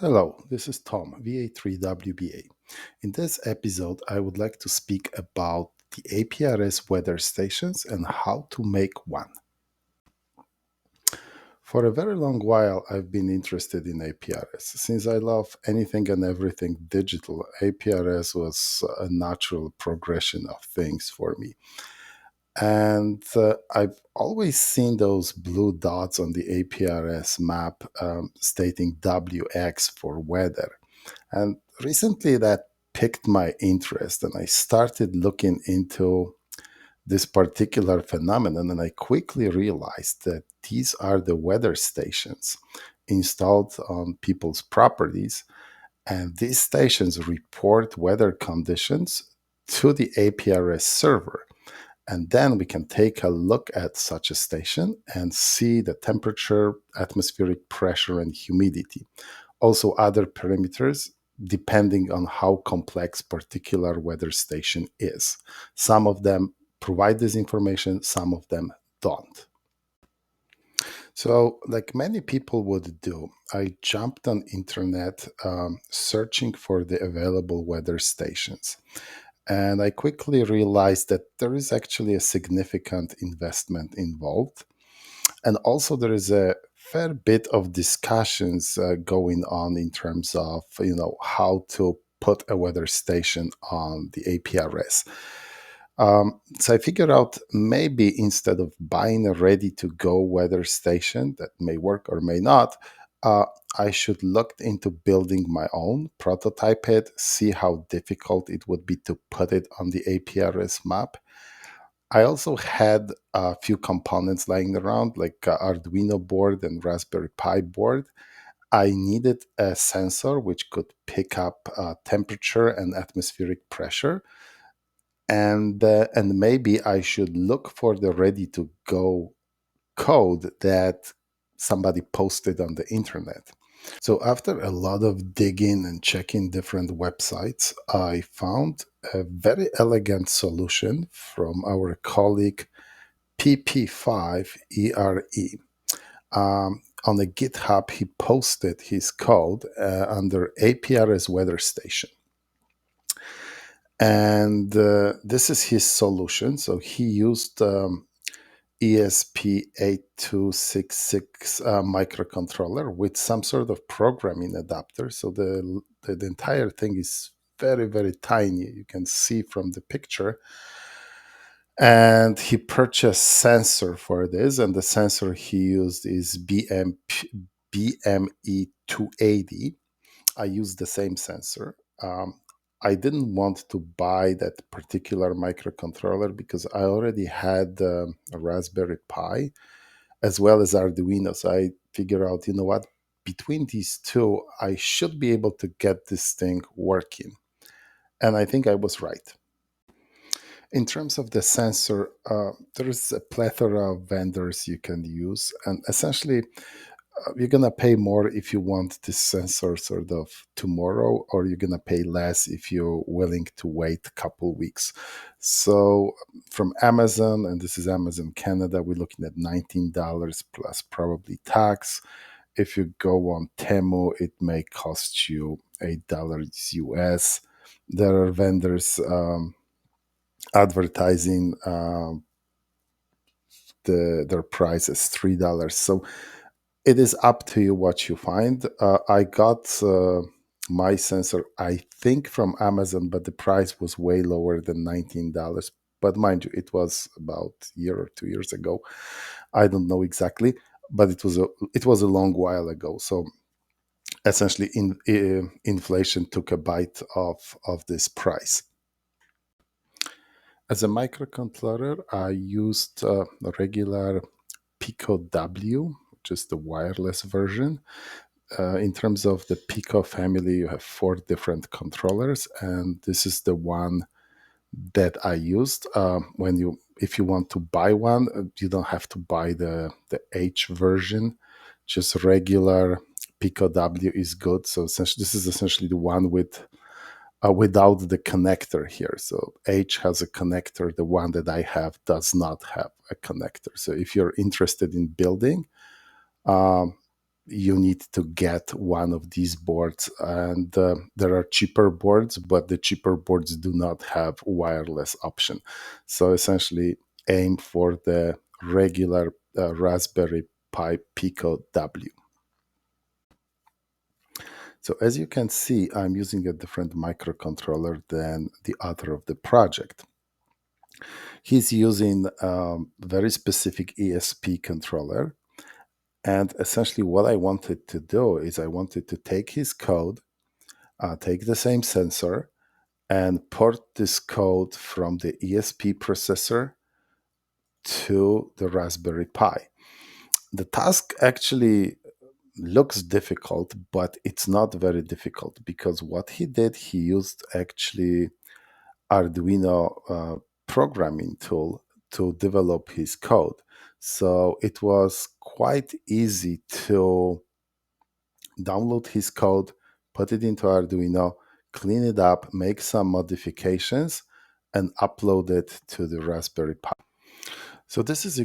Hello, this is Tom, VA3WBA. In this episode, I would like to speak about the APRS weather stations and how to make one. For a very long while, I've been interested in APRS. Since I love anything and everything digital, APRS was a natural progression of things for me. And I've always seen those blue dots on the APRS map stating WX for weather. And recently that piqued my interest, and I started looking into this particular phenomenon. And I quickly realized that these are the weather stations installed on people's properties. And these stations report weather conditions to the APRS server. And then we can take a look at such a station and see the temperature, atmospheric pressure, and humidity. Also, other parameters depending on how complex particular weather station is. Some of them provide this information, some of them don't. So, like many people would do, I jumped on internet searching for the available weather stations. And I quickly realized that there is actually a significant investment involved. And also there is a fair bit of discussions going on in terms of how to put a weather station on the APRS. So I figured out maybe instead of buying a ready-to-go weather station that may work or may not, uh, I should look into building my own, prototype it, see how difficult it would be to put it on the APRS map. I also had a few components lying around, like Arduino board and Raspberry Pi board. I needed a sensor which could pick up temperature and atmospheric pressure, and maybe I should look for the ready to go code that somebody posted on the internet. So after a lot of digging and checking different websites, I found a very elegant solution from our colleague PP5ERE. On the GitHub, he posted his code under APRS weather station. And this is his solution. So he used ESP8266 microcontroller with some sort of programming adapter. So the entire thing is very, very tiny. You can see from the picture. And he purchased sensor for this, and the sensor he used is BME280. I used the same sensor. I didn't want to buy that particular microcontroller because I already had a Raspberry Pi as well as Arduino. So I figured out, you know what, between these two, I should be able to get this thing working. And I think I was right. In terms of the sensor, there is a plethora of vendors you can use, and essentially, you're gonna pay more if you want this sensor sort of tomorrow, or you're gonna pay less if you're willing to wait a couple weeks. So, from Amazon, and this is Amazon Canada, we're looking at $19 plus probably tax. If you go on Temu, it may cost you $8 US. There are vendors. Advertising their price is $3. So it is up to you what you find. I got my sensor, I think, from Amazon, but the price was way lower than $19. But mind you, it was about a year or 2 years ago. I don't know exactly, but it was a long while ago. So essentially, inflation took a bite of this price. As a microcontroller, I used a regular Pico W, which is the wireless version. In terms of the Pico family, you have 4 different controllers, and this is the one that I used. If you want to buy one, you don't have to buy the H version. Just regular Pico W is good. So essentially, this is essentially the one without the connector here. So H has a connector. The one that I have does not have a connector. So if you're interested in building, um, you need to get one of these boards. And there are cheaper boards, but the cheaper boards do not have wireless option. So essentially aim for the regular Raspberry Pi Pico W. So as you can see, I'm using a different microcontroller than the author of the project. He's using a very specific ESP controller. And essentially what I wanted to do is I wanted to take his code, take the same sensor, and port this code from the ESP processor to the Raspberry Pi. The task actually looks difficult, but it's not very difficult because what he did, he used actually Arduino programming tool to develop his code. So it was quite easy to download his code, put it into Arduino, clean it up, make some modifications, and upload it to the Raspberry Pi. So this is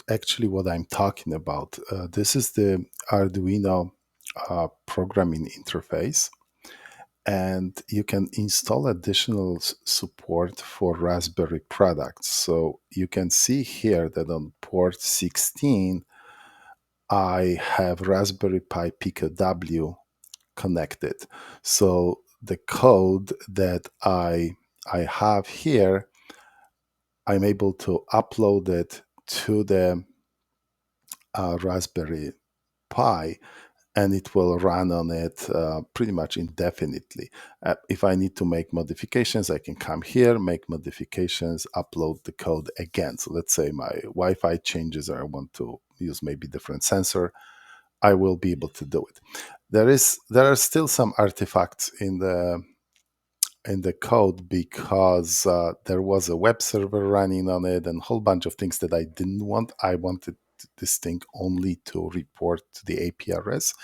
actually what I'm talking about. This is the Arduino programming interface, and you can install additional support for Raspberry products. So you can see here that on port 16, I have Raspberry Pi Pico W connected. So the code that I have here, I'm able to upload it to the Raspberry Pi, and it will run on it pretty much indefinitely. If I need to make modifications, I can come here, make modifications, upload the code again. So let's say my Wi-Fi changes or I want to use maybe different sensor, I will be able to do it. There are still some artifacts in the code because there was a web server running on it and a whole bunch of things that I didn't want. I wanted this thing only to report to the APRS.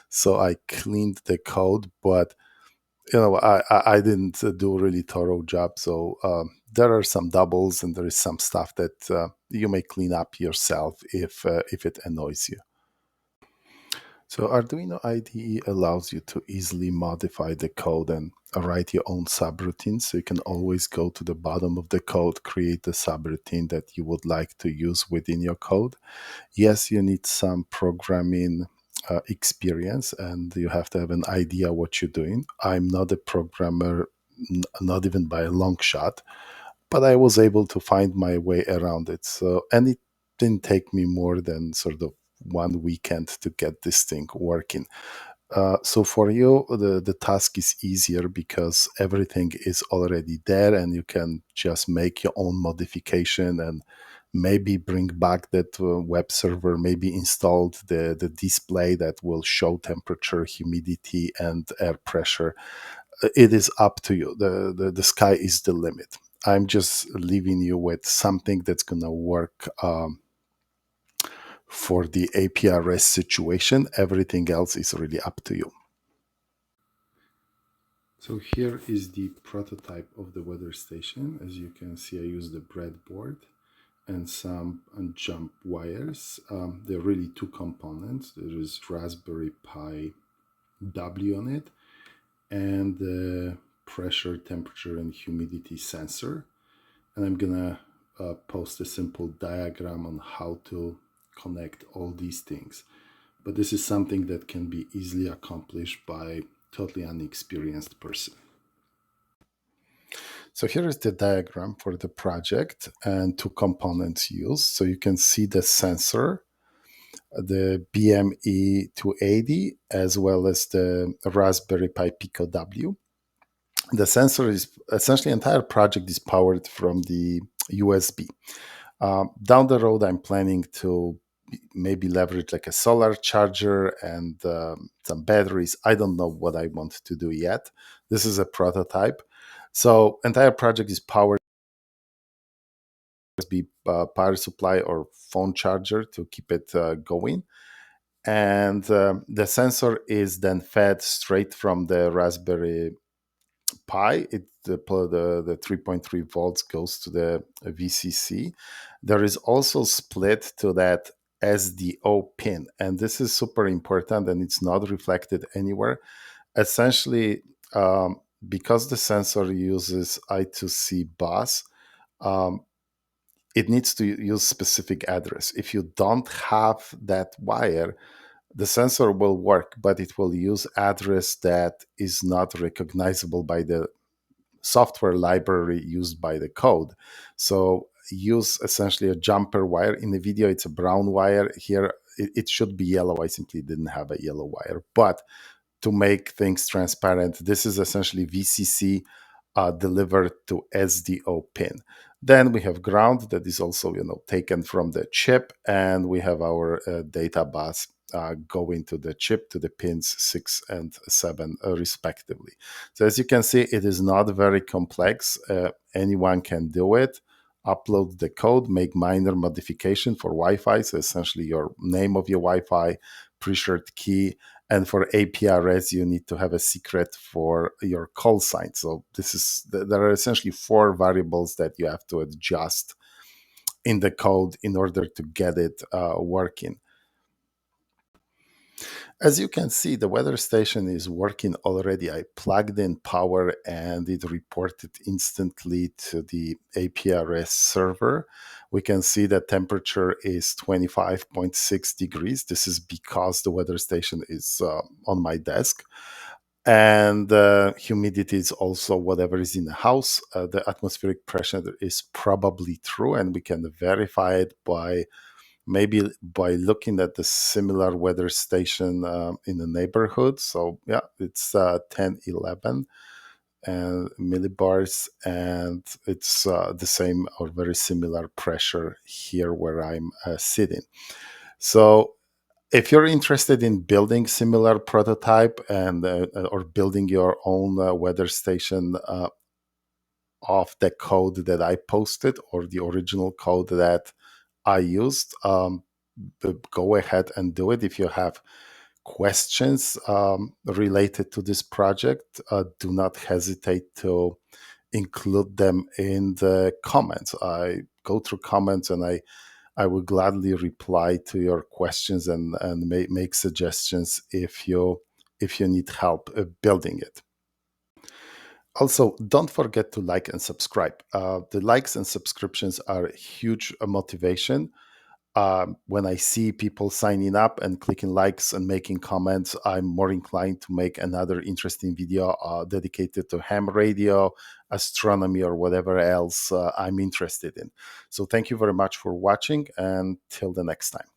So I cleaned the code, but I didn't do a really thorough job. So there are some doubles and there is some stuff that you may clean up yourself if it annoys you. So Arduino IDE allows you to easily modify the code and write your own subroutines. So you can always go to the bottom of the code, create a subroutine that you would like to use within your code. Yes, you need some programming experience and you have to have an idea what you're doing. I'm not a programmer, not even by a long shot, but I was able to find my way around it. So, and it didn't take me more than sort of one weekend to get this thing working. So for you, the task is easier because everything is already there and you can just make your own modification and maybe bring back that web server, maybe installed the display that will show temperature, humidity, and air pressure. It is up to you. The sky is the limit. I'm just leaving you with something that's going to work for the APRS situation. Everything else is really up to you. So here is the prototype of the weather station. As you can see, I use the breadboard and some jump wires. There are really two components. There is Raspberry Pi W on it and the pressure, temperature, and humidity sensor. And I'm gonna post a simple diagram on how to connect all these things. But this is something that can be easily accomplished by totally unexperienced person. So here is the diagram for the project and two components used. So you can see the sensor, the BME 280, as well as the Raspberry Pi Pico W. The sensor is essentially entire project is powered from the USB. Down the road, I'm planning to maybe leverage like a solar charger and some batteries. I don't know what I want to do yet. This is a prototype. So entire project is powered USB power supply or phone charger to keep it going. And the sensor is then fed straight from the Raspberry Pi. The 3.3 volts goes to the VCC. There is also split to that SDO pin. And this is super important and it's not reflected anywhere. Essentially, because the sensor uses I2C bus, um, it needs to use specific address. If you don't have that wire, the sensor will work, but it will use address that is not recognizable by the software library used by the code. So use essentially a jumper wire. In the video, it's a brown wire. Here, it should be yellow. I simply didn't have a yellow wire. But to make things transparent, this is essentially VCC delivered to SDO pin. Then we have ground that is also, taken from the chip, and we have our data bus going to the chip, to the pins 6 and 7 respectively. So as you can see, it is not very complex. Anyone can do it. Upload the code, make minor modification for Wi-Fi. So essentially your name of your Wi-Fi, pre-shared key, and for APRS, you need to have a secret for your call sign. So there are essentially 4 variables that you have to adjust in the code in order to get it working. As you can see, the weather station is working already. I plugged in power and it reported instantly to the APRS server. We can see that temperature is 25.6 degrees. This is because the weather station is on my desk. And humidity is also whatever is in the house. The atmospheric pressure is probably true, and we can verify it by looking at the similar weather station in the neighborhood. So yeah, it's 1011 and millibars, and it's the same or very similar pressure here where I'm sitting. So if you're interested in building similar prototype and or building your own weather station of the code that I posted or the original code that I used, go ahead and do it. If you have questions related to this project, do not hesitate to include them in the comments. I go through comments and I will gladly reply to your questions and make suggestions if you need help building it. Also, don't forget to like and subscribe. The likes and subscriptions are a huge motivation. When I see people signing up and clicking likes and making comments, I'm more inclined to make another interesting video dedicated to ham radio, astronomy, or whatever else I'm interested in. So thank you very much for watching, and till the next time.